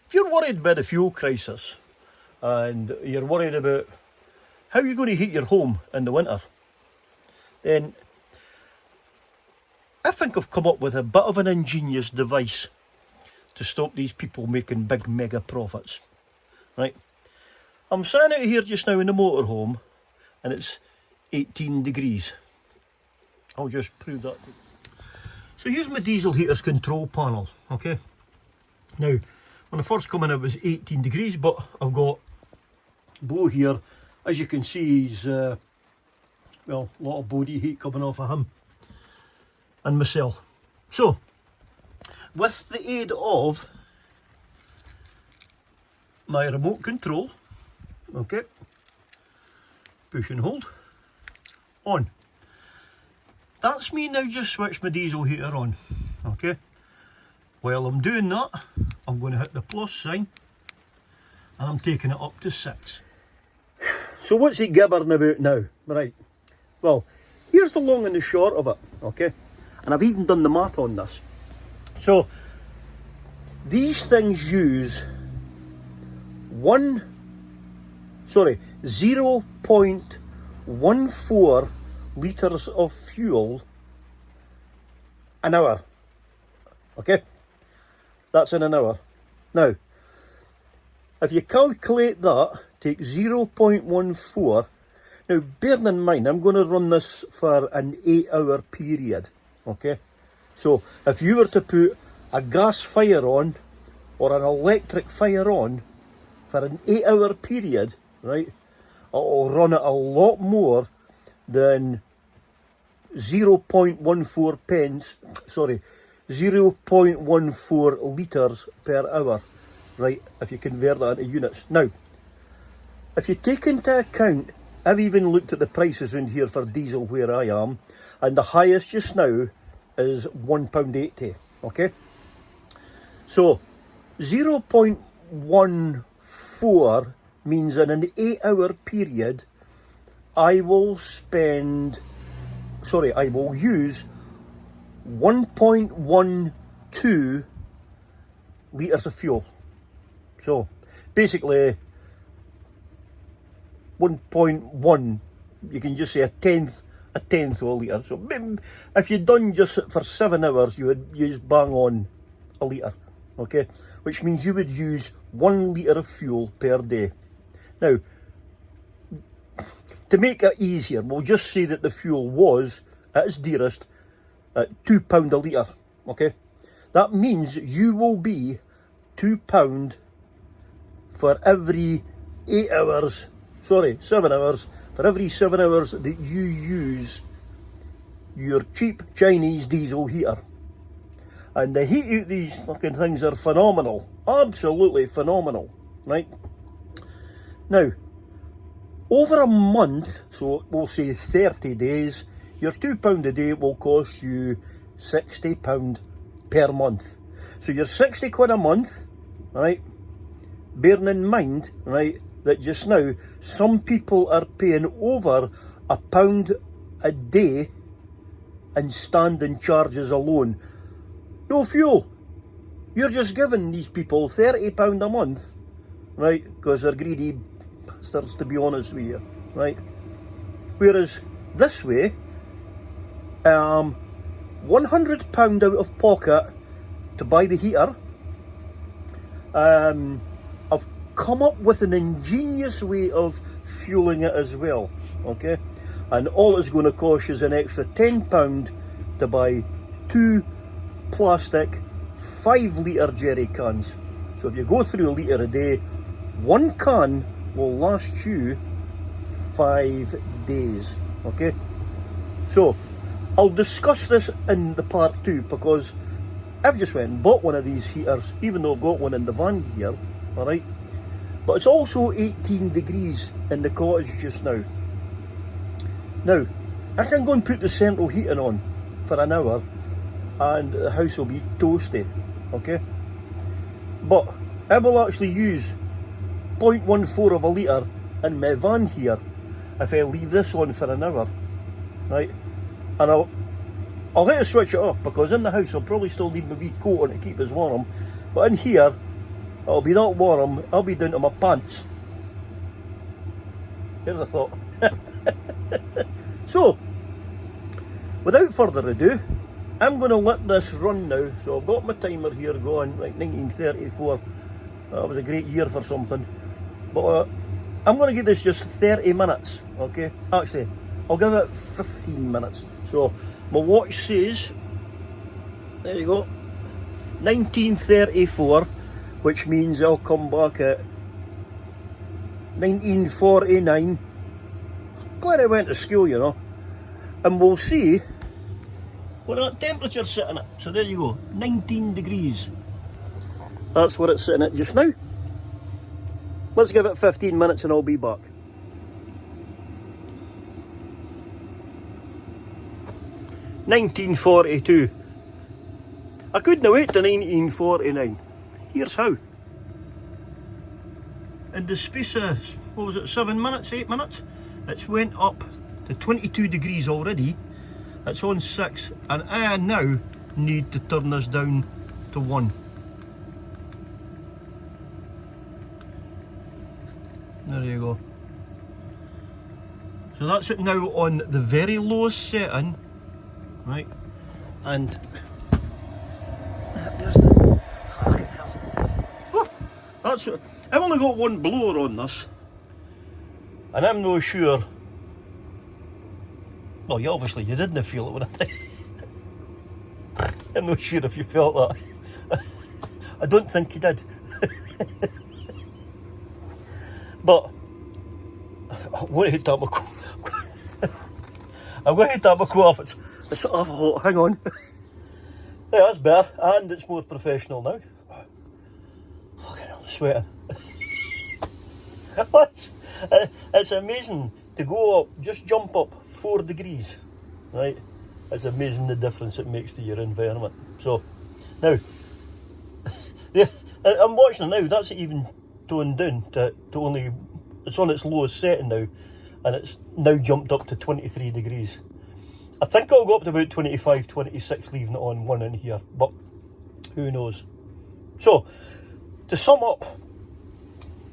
If you're worried about the fuel crisis and you're worried about how you're going to heat your home in the winter, then I think I've come up with a bit of an ingenious device to stop these people making big mega profits. Right? I'm sitting out here just now in the motorhome and it's 18 degrees. I'll just prove that. So here's my diesel heater's control panel, okay? Now, when I first come in it was 18 degrees, but I've got Bo here. As you can see, he's, well, a lot of body heat coming off of him and myself. So, with the aid of my remote control, okay, push and hold, on. That's me now just switched my diesel heater on, okay. While I'm doing that, I'm going to hit the plus sign and I'm taking it up to 6. So what's he gibbering about now? Right, well, here's the long and the short of it, okay, and I've even done the math on this. So, these things use 0.14 litres of fuel an hour, okay, that's in an hour. Now, if you calculate that, take 0.14, now bearing in mind I'm going to run this for an 8-hour period, okay, so if you were to put a gas fire on or an electric fire on for an 8-hour period, right, it'll run at a lot more than 0.14 litres per hour, right, if you convert that into units. Now, if you take into account, I've even looked at the prices around here for diesel where I am, and the highest just now is £1.80, okay? So, 0.14 means in an 8-hour period, I will use 1.12 litres of fuel. So, basically, 1.1, you can just say a tenth of a litre. So, if you'd done just for 7 hours, you would use bang on a litre, okay? Which means you would use 1 litre of fuel per day. Now, to make it easier, we'll just say that the fuel was, at its dearest, at £2 a litre, okay? That means you will be £2 for every 7 hours, for every 7 hours that you use your cheap Chinese diesel heater. And the heat out these fucking things are phenomenal, absolutely phenomenal, right? Now, over a month, so we'll say 30 days, your £2 a day will cost you £60 per month. So you're 60 quid a month, right? Bearing in mind, right, that just now some people are paying over £1 a day in standing charges alone. No fuel. You're just giving these people £30 a month, right? Because they're greedy bastards, to be honest with you, right? Whereas this way, £100 out of pocket to buy the heater. I've come up with an ingenious way of fueling it as well, okay? And all it's going to cost you is an extra £10 to buy 2 plastic 5-litre jerry cans. So if you go through a litre a day, 1 can will last you 5 days, okay? So I'll discuss this in the part 2, because I've just went and bought one of these heaters, even though I've got one in the van here, alright? But it's also 18 degrees in the cottage just now. Now, I can go and put the central heating on for an hour and the house will be toasty, okay? But I will actually use 0.14 of a litre in my van here if I leave this on for an hour, right? And I'll let it switch it off, because in the house I'll probably still leave my wee coat on to keep us warm, but in here it'll be that warm, I'll be down to my pants. Here's a thought. So, without further ado, I'm going to let this run now. So I've got my timer here going, like 1934. That was a great year for something. But I'm going to give this just 30 minutes, okay? Actually, I'll give it 15 minutes. So my watch says, there you go, 1934, which means I'll come back at 1949. Glad I went to school, you know. And we'll see what that temperature's sitting at. So there you go, 19 degrees. That's what it's sitting at just now. Let's give it 15 minutes and I'll be back. $19.42. I couldn't wait to 1949. Here's how. In the space of, what was it, 7 minutes, 8 minutes? It's went up to 22 degrees already. It's on 6, and I now need to turn this down to 1. There you go. So that's it now on the very lowest setting, right? And there's the, oh, that's it. I've only got one blower on this, and I'm not sure. Well, you obviously you didn't feel it when I did. I'm not sure if you felt that. I don't think you did. But I'm going to hit that my I'm going to hit that my off. It's hot. Hang on. Yeah, that's better, and it's more professional now. Fucking hell, I'm sweating. It's amazing to go up, just jump up 4 degrees, right? It's amazing the difference it makes to your environment. So, now, yeah, I'm watching it now, that's even toned down to only, it's on its lowest setting now, and it's now jumped up to 23 degrees. I think I'll go up to about 25, 26 leaving it on 1 in here, but who knows. So, to sum up,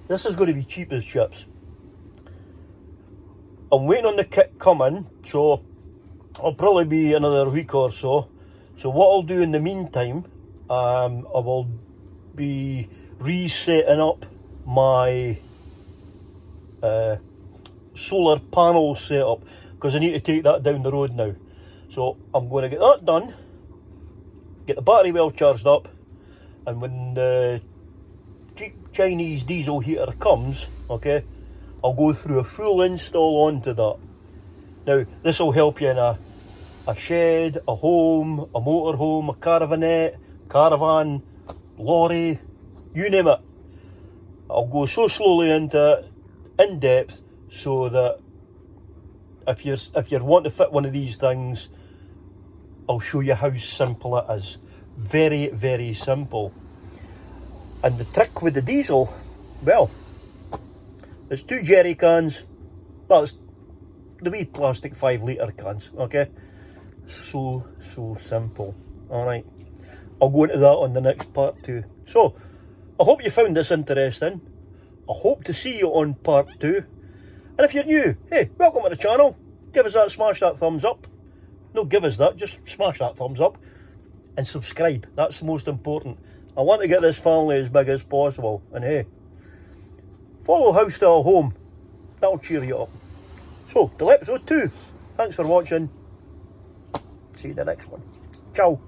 this is going to be cheap as chips. I'm waiting on the kit coming, so I'll probably be another week or so. So what I'll do in the meantime, I will be resetting up my solar panel setup, because I need to take that down the road now. So I'm going to get that done, get the battery well charged up, and when the cheap Chinese diesel heater comes, okay, I'll go through a full install onto that. Now, this will help you in a shed, a home, a motorhome, a caravanette, caravan, lorry, you name it. I'll go so slowly into it, in depth, so that if you want to fit one of these things, I'll show you how simple it is. Very, very simple. And the trick with the diesel, well, it's 2 jerry cans. Well, it's the wee plastic 5 litre cans, okay? So simple. Alright, I'll go into that on the next part too. So, I hope you found this interesting. I hope to see you on part 2. And if you're new, hey, welcome to the channel. Give us that, smash that thumbs up. No, give us that, just smash that thumbs up. And subscribe, that's the most important. I want to get this family as big as possible. And hey, follow House Style Home. That'll cheer you up. So, till episode 2. Thanks for watching. See you in the next one. Ciao.